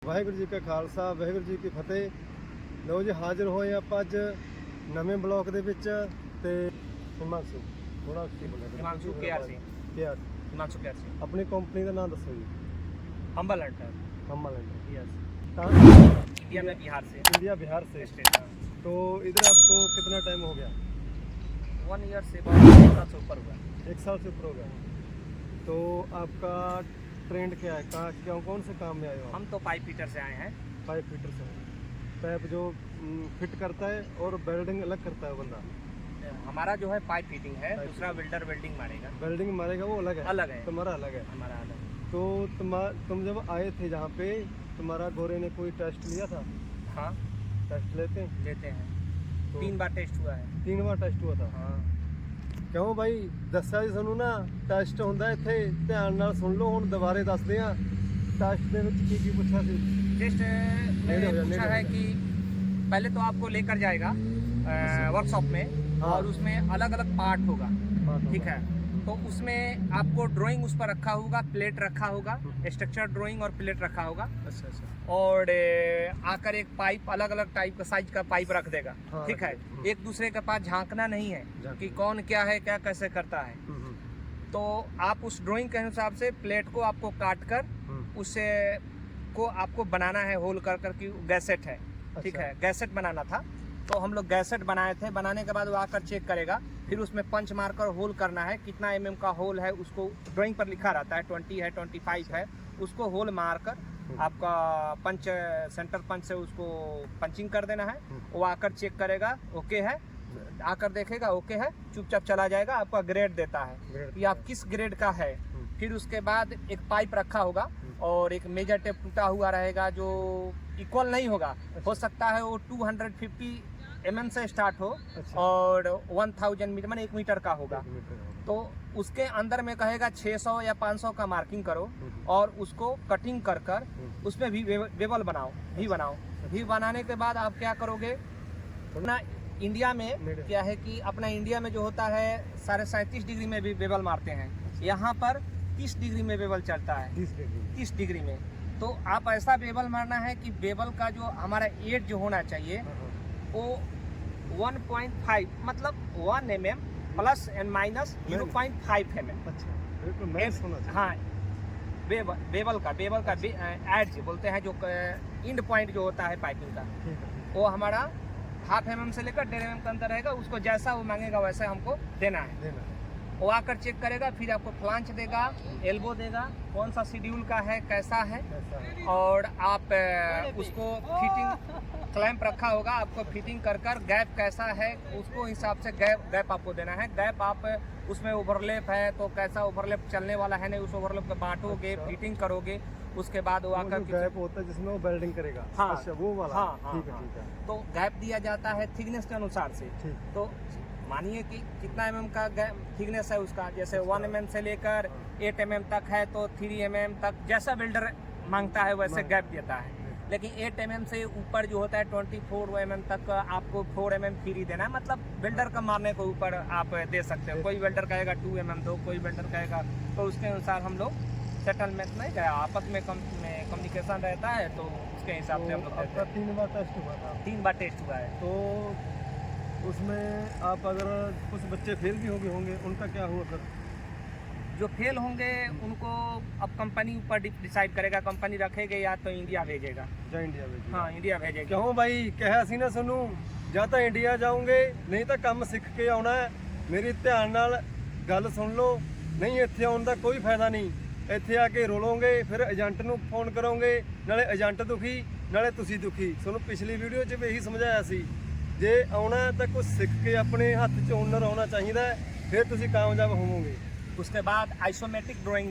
ਵਾਹਿਗੁਰੂ ਜੀ ਕਾ ਖਾਲਸਾ ਵਾਹਿਗੁਰੂ ਜੀ ਕੀ ਫਤਿਹ। ਲਓ ਜੀ ਹਾਜ਼ਰ ਹੋਏ ਆਪਾਂ ਅੱਜ ਨਵੇਂ ਬਲੌਕ ਦੇ ਵਿੱਚ ਤੇ ਹਿਮਾਂਸ਼ੂ ਥੋੜਾ ਉੱਚੀ ਬੋਲੋ। Himanshu KR Singh. KR Himanshu KR Singh. अपनी कंपनी का नाम दसो जी। Humble Hunter. Humble Hunter. Yes. कहाँ से? इंडिया में बिहार से। इंडिया बिहार से। स्टेट। तो इधर आपको कितना टाइम हो गया? 1 ईयर से बहुत 1 साल से ऊपर हुआ। 1 साल से ऊपर हो गया। तो आपका ट्रेंड क्या है? कहाँ क्यों कौन से काम में आए हो? हम तो पाइप फिटर से आए हैं। पाइप फिटर से। पाइप जो फिट करता है और वेल्डिंग अलग करता है बंदा। हमारा जो है पाइप फिटिंग है, दूसरा वेल्डर वेल्डिंग मारेगा। वेल्डिंग मारेगा वो अलग है। अलग है। तुम्हारा अलग है। हमारा अलग। तो तुम जब आए थे जहाँ पे तुम्हारा गोरे ने कोई टेस्ट लिया था? हाँ टेस्ट लेते हैं। तो 3 बार टेस्ट हुआ है। 3 बार टेस्ट हुआ था। हाँ। ਕਿਉਂ ਬਾਈ ਦੱਸਿਆ ਜੀ ਸਾਨੂੰ ਨਾ ਟੈਸਟ ਹੁੰਦਾ ਇੱਥੇ, ਧਿਆਨ ਨਾਲ ਸੁਣ ਲਓ। ਹੁਣ ਦੁਬਾਰੇ ਦੱਸਦੇ ਆ ਟੈਸਟ ਦੇ ਵਿੱਚ ਕੀ ਕੀ ਪੁੱਛਿਆ ਸੀ। टेस्ट में पूछा है कि पहले तो आपको लेकर जाएगा वर्कशॉप में। हाँ। और उसमें अलग अलग पार्ट होगा। ठीक है। तो उसमें आपको ड्राइंग उस पर रखा होगा, प्लेट रखा होगा, स्ट्रक्चर ड्राइंग और प्लेट रखा होगा। अच्छा अच्छा। और आकर एक पाइप अलग अलग टाइप का साइज का पाइप रख देगा। हाँ, ठीक है। एक दूसरे के पास झांकना नहीं है कि कौन क्या है, क्या कैसे करता है। तो आप उस ड्राइंग के हिसाब से प्लेट को आपको काट कर उसे को आपको बनाना है होल कर कर की गैसेट है। ठीक है। गैसेट बनाना था तो हम लोग गैसेट बनाए थे। बनाने के बाद वो आकर चेक करेगा, फिर उसमें पंच मारकर होल करना है। कितना mm का होल है उसको ड्राइंग पर लिखा रहता है, 20 है 25 है। उसको होल मारकर आपका पंच सेंटर पंच से उसको पंचिंग कर देना है। वो आकर चेक करेगा, ओके है, आकर देखेगा ओके है, चुपचाप चला जाएगा। आपका ग्रेड देता है कि आप किस ग्रेड का है। फिर उसके बाद एक पाइप रखा होगा और एक मेजर टेप टूटा हुआ रहेगा जो इक्वल नहीं होगा। हो सकता है वो 250 mm से स्टार्ट हो। अच्छा। और 1000 मीटर मैंने 1 मीटर का होगा। तो उसके अंदर में कहेगा 600 या 500 का मार्किंग करो और उसको कटिंग कर कर उसमें भी वेबल बनाओ। भी बनाने के बाद आप क्या करोगे, अपना इंडिया में क्या है कि अपना इंडिया में जो होता है 37.5 डिग्री में भी वेबल मारते हैं। यहाँ पर 30 डिग्री में वेबल चलता है। 30 डिग्री में। तो आप ऐसा वेबल मारना है कि वेबल का जो हमारा एज जो होना चाहिए वो 1.5 मतलब 1 mm plus and minus 0.5 mm। बिल्कुल मैच होना चाहिए। हाँ। वेबल का एज बोलते हैं, जो इंड पॉइंट जो होता है पाइपिंग का, वो हमारा 0.5 mm से लेकर 1.5 mm का अंदर रहेगा। उसको जैसा वो मांगेगा वैसे हमको देना है। वो आकर चेक करेगा, फिर आपको फ्लांच देगा, एल्बो देगा, कौन सा शेड्यूल का है, कैसा है। और आप उसको फिटिंग क्लैंप रखा होगा, आपको फिटिंग कर कर गैप कैसा है उसको हिसाब से गैप आपको देना है। गैप आप उसमें ओवरलैप है तो कैसा ओवरलैप चलने वाला है नहीं, उस ओवरलैप को बांटोगे, फिटिंग करोगे। उसके बाद वो आकर गैप होता है जिसमें वो वेल्डिंग करेगा। हाँ। अच्छा वो वाला। हाँ। ठीक है। तो गैप दिया जाता है थिकनेस के अनुसार से। तो मानिए कि कितना mm का थिकनेस है उसका, जैसे 1 mm से लेकर 8 mm तक है तो 3 mm तक जैसा बिल्डर मांगता है वैसे गैप देता है। लेकिन 8 mm से ऊपर जो होता है 24 mm तक आपको 4 mm फ्री देना है। मतलब बिल्डर का मारने के ऊपर आप दे सकते हो। कोई बिल्डर कहेगा 2 mm दो, कोई बिल्डर कहेगा, तो उसके अनुसार हम लोग सेटलमेंट में गया, आपस में कम्युनिकेशन रहता है तो उसके हिसाब से हम लोग देते हैं। 3 बार टेस्ट हुआ था। 3 बार टेस्ट हुआ है। तो उसमें आप अगर कुछ बच्चे फेल भी होंगे उनका क्या हुआ सर? जो फेल होंगे उनको अब कंपनी ऊपर डिसाइड करेगा, कंपनी रखेगा या तो इंडिया भेजेगा। इंडिया भेजेगा। हाँ, इंडिया भेजेगा। क्यों भाई कहा सी ना सुनू, ਜਾਂ ਤਾਂ ਇੰਡੀਆ ਜਾਓਗੇ ਨਹੀਂ ਤਾਂ ਕੰਮ ਸਿੱਖ ਕੇ ਆਉਣਾ ਹੈ। ਮੇਰੀ ਧਿਆਨ ਨਾਲ ਗੱਲ ਸੁਣ ਲਓ, ਨਹੀਂ ਇੱਥੇ ਆਉਣ ਦਾ ਕੋਈ ਫਾਇਦਾ ਨਹੀਂ। ਇੱਥੇ ਆ ਕੇ ਰੋਲੋਗੇ, ਫਿਰ ਏਜੰਟ ਨੂੰ ਫੋਨ ਕਰੋਗੇ, ਨਾਲੇ ਏਜੰਟ ਦੁਖੀ ਨਾਲੇ ਤੁਸੀਂ ਦੁਖੀ। ਤੁਹਾਨੂੰ ਪਿਛਲੀ ਵੀਡੀਓ 'ਚ ਵੀ ਇਹੀ ਸਮਝਾਇਆ ਸੀ, ਜੇ ਆਉਣਾ ਤਾਂ ਕੁਝ ਸਿੱਖ ਕੇ ਆਪਣੇ ਹੱਥ 'ਚ ਓਨਰ ਆਉਣਾ ਚਾਹੀਦਾ, ਫਿਰ ਤੁਸੀਂ ਕਾਮਯਾਬ ਹੋਵੋਗੇ। उसके बाद आइसोमेट्रिक ड्राइंग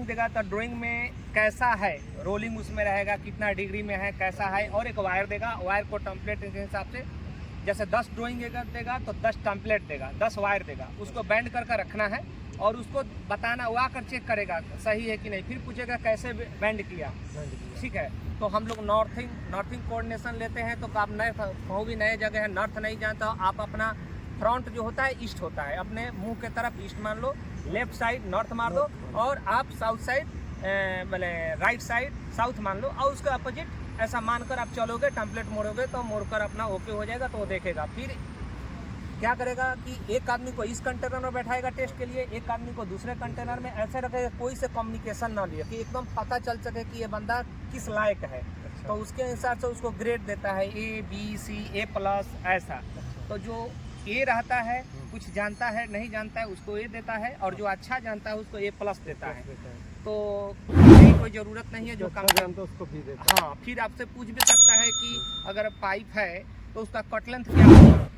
देगा तो ड्राइंग में कैसा है, रोलिंग उसमें रहेगा, कितना डिग्री में है, कैसा है। और एक वायर देगा, वायर को टेम्पलेट के हिसाब से जैसे 10 ड्राइंग देगा तो 10 टेम्पलेट देगा, 10 वायर देगा। उसको बैंड करके रखना है और उसको बताना, वो आकर चेक करेगा सही है कि नहीं, फिर पूछेगा कैसे बैंड किया। ठीक है। तो हम लोग नॉर्थिंग कोऑर्डिनेशन लेते हैं। तो आप नए कहीं भी नए जगह है, नॉर्थ नहीं जानता, आप अपना फ्रंट जो होता है ईस्ट होता है, अपने मुंह के तरफ ईस्ट मान लो, लेफ्ट साइड नॉर्थ मार दो और आप साउथ साइड बोले राइट साइड साउथ मान लो, और उसके अपोजिट ऐसा मानकर आप चलोगे, टेम्पलेट मोड़ोगे तो मोड़कर अपना ओके हो जाएगा। तो वो देखेगा, फिर क्या करेगा कि एक आदमी को इस कंटेनर में बैठाएगा टेस्ट के लिए, एक आदमी को दूसरे कंटेनर में, ऐसे रखेगा कोई से कम्युनिकेशन ना लिए, कि एकदम पता चल सके कि ये बंदा किस लायक है। तो उसके हिसाब से उसको ग्रेड देता है, A, B, C, A+, ऐसा। तो जो ए रहता है, कुछ जानता है नहीं जानता है, उसको ए देता है, और जो अच्छा जानता है उसको A+ देता है। तो कोई ज़रूरत नहीं है जो काम जानता है उसको भी देता है। हाँ, फिर आपसे पूछ भी सकता है कि अगर पाइप है तो उसका कट लेंथ क्या होगा।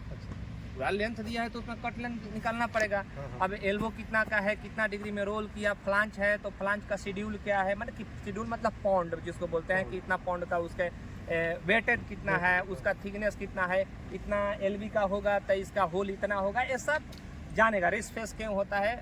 पूरा लेंथ दिया है तो उसमें कट लेंथ निकालना पड़ेगा। अब एल्बो कितना का है, कितना डिग्री में रोल किया, फ्लांच है तो फ्लांच का शेड्यूल क्या है, मतलब कि शेड्यूल मतलब पौंड जिसको बोलते हैं, कि इतना पौंड का उसके वेटेड कितना है, उसका थिकनेस कितना है, इतना एलबी का होगा तो इसका होल इतना होगा, ये सब जानेगा। रिस्ट फेस क्यों होता है,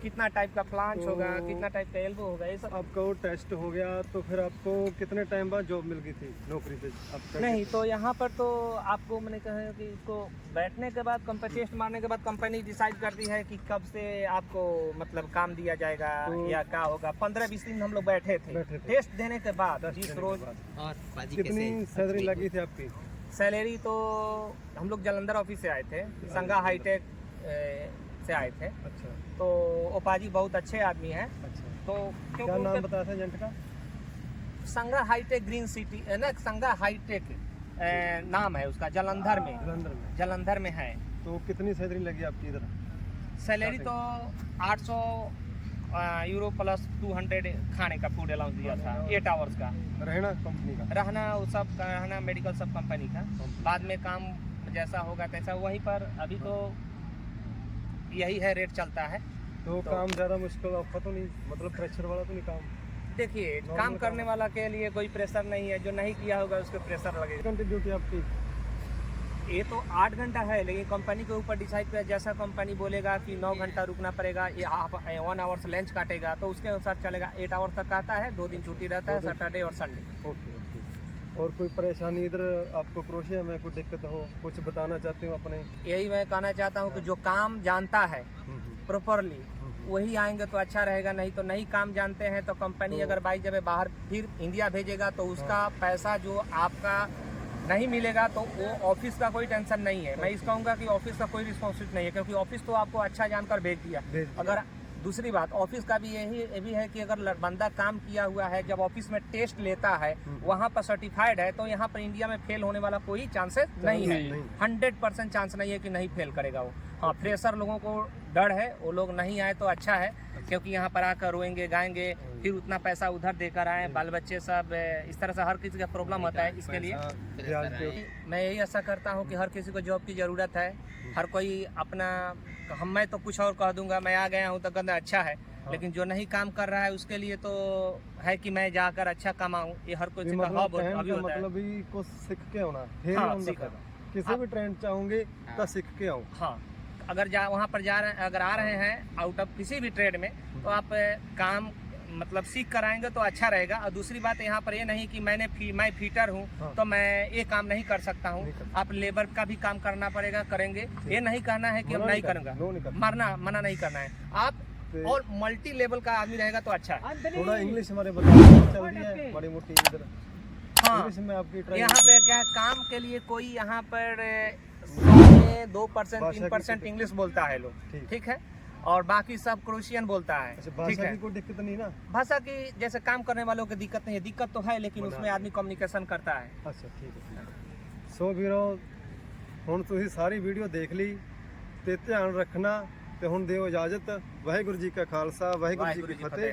कितना टाइप का फ्लांच होगा, कितना टाइप का एल्बो होगा, ये सब। आपका वो टेस्ट हो गया तो फिर आपको कितने टाइम बाद जॉब मिल गई थी नौकरी पे आपका? नहीं, तो यहाँ पर तो आपको मैंने कहा कि इसको बैठने के बाद, टेस्ट मारने के बाद कंपनी डिसाइड करती है कि कब से आपको मतलब काम दिया जाएगा या क्या होगा। 15-20 दिन हम लोग बैठे थे टेस्ट देने के बाद, 20 रोज। और कितनी सैलरी लगी थी आपकी? सैलरी तो हम लोग जालंधर ऑफिस से आए थे, संगा हाईटेक से आए थे। अच्छा। तो ओपाजी बहुत अच्छे आदमी हैं। अच्छा। तो क्या नाम बताया था एजेंट का? संगा हाईटेक ग्रीन सिटी ना, संगा हाईटेक नाम है उसका, जालंधर में। जालंधर में है। तो कितनी सैलरी लगी आपकी इधर? सैलरी तो 800 यूरो प्लस 200 खाने का फूड अलाउंस दिया था, 8 आवर्स का। रहना कंपनी का? रहना वो सब का, रहना मेडिकल सब कंपनी का। बाद में काम जैसा होगा तैसा वहीं पर। अभी तो यही है, रेट चलता है। तो काम ज़्यादा मुश्किल आपका तो नहीं, मतलब प्रेशर वाला तो नहीं काम? देखिए, काम करने वाला के लिए कोई प्रेशर नहीं है, जो नहीं किया होगा उसको प्रेशर लगेगा। घंटे ड्यूटी आपकी? ये तो 8 घंटा है, लेकिन कंपनी के ऊपर डिसाइड किया। जैसा कंपनी बोलेगा कि 9 घंटा रुकना पड़ेगा, ये 1 आवर्स लंच काटेगा तो उसके अनुसार चलेगा। 8 आवर्स तक आता है, 2 दिन छुट्टी रहता है, सैटरडे और संडे। ओके। और कोई परेशानी इधर आपको क्रोशिया में कोई दिक्कत हो, कुछ बताना चाहते हो अपने? यही मैं कहना चाहता हूँ कि जो काम जानता है प्रॉपरली वही आएंगे तो अच्छा रहेगा। नहीं तो नहीं काम जानते हैं तो कंपनी अगर बाई जब बाहर फिर इंडिया भेजेगा तो उसका पैसा जो आपका नहीं मिलेगा, तो वो ऑफिस का कोई टेंशन नहीं है। मैं इस कहूँगा कि ऑफिस का कोई रिस्पॉन्सिबिलिटी नहीं है, क्योंकि ऑफिस तो आपको अच्छा जानकर भेज दिया। अगर दूसरी बात ऑफिस का भी ये भी है कि अगर बंदा काम किया हुआ है, जब ऑफिस में टेस्ट लेता है, वहाँ पर सर्टिफाइड है, तो यहाँ पर इंडिया में फेल होने वाला कोई चांसेस नहीं है। 100% चांस नहीं है कि नहीं फेल करेगा वो। हाँ, फ्रेशर लोगों को डर है, वो लोग नहीं आए तो अच्छा है, क्योंकि यहाँ पर आकर रोएंगे गाएंगे, फिर उतना पैसा उधर देकर आए, बाल बच्चे सब इस तरह से हर किसी का प्रॉब्लम होता है। इसके लिए मैं यही आशा करता हूँ कि हर किसी को जॉब की ज़रूरत है। हर कोई अपना, मैं तो कुछ और कह दूंगा, मैं आ गया हूँ तो गंदा अच्छा है, लेकिन जो नहीं काम कर रहा है उसके लिए तो है कि मैं जाकर अच्छा कमाऊँ। ये हर कोई का हॉब होता है। मतलब ही कुछ सीख के होना, किसी भी ट्रेंड चाहूँगे तो सीख के आऊँ। हाँ, अगर वहाँ पर जा रहे हैं, अगर आ रहे हैं आउट ऑफ किसी भी ट्रेड में, तो आप काम मतलब सीख कर आएंगे तो अच्छा रहेगा। और दूसरी बात, यहाँ पर ये नहीं कि मैं फीटर हूँ तो मैं ये काम नहीं कर सकता हूँ। आप लेबर का भी काम करना पड़ेगा, करेंगे। ये नहीं कहना है कि हम नहीं करूँगा, मना नहीं करना है। आप और मल्टी लेवल का आदमी रहेगा तो अच्छा है। थोड़ा इंग्लिश हमारे बताइए, चल रही है बड़ी मोटी इधर। हाँ, में आपकी यहाँ पे क्या है, काम के लिए कोई यहाँ पर 100 में 2% 3% इंग्लिश बोलता है लोग, ठीक है, और बाकी सब क्रोशियन बोलता है। ठीक है, कोई दिक्कत नहीं ना? भाषा की जैसे काम करने वालों की दिक्कत नहीं है, दिक्कत तो है, लेकिन उसमें आदमी कम्युनिकेशन करता है। अच्छा, ठीक है। सो ਵੀਰੋ, ਹੁਣ ਤੁਸੀਂ ਸਾਰੀ ਵੀਡੀਓ ਦੇਖ ਲਈ ਤੇ ਧਿਆਨ ਰੱਖਣਾ ਤੇ ਹੁਣ ਦਿਓ ਇਜਾਜ਼ਤ। ਵਾਹਿਗੁਰੂ ਜੀ ਕਾ ਖਾਲਸਾ, ਵਾਹਿਗੁਰੂ ਜੀ ਕੀ ਫਤਿਹ।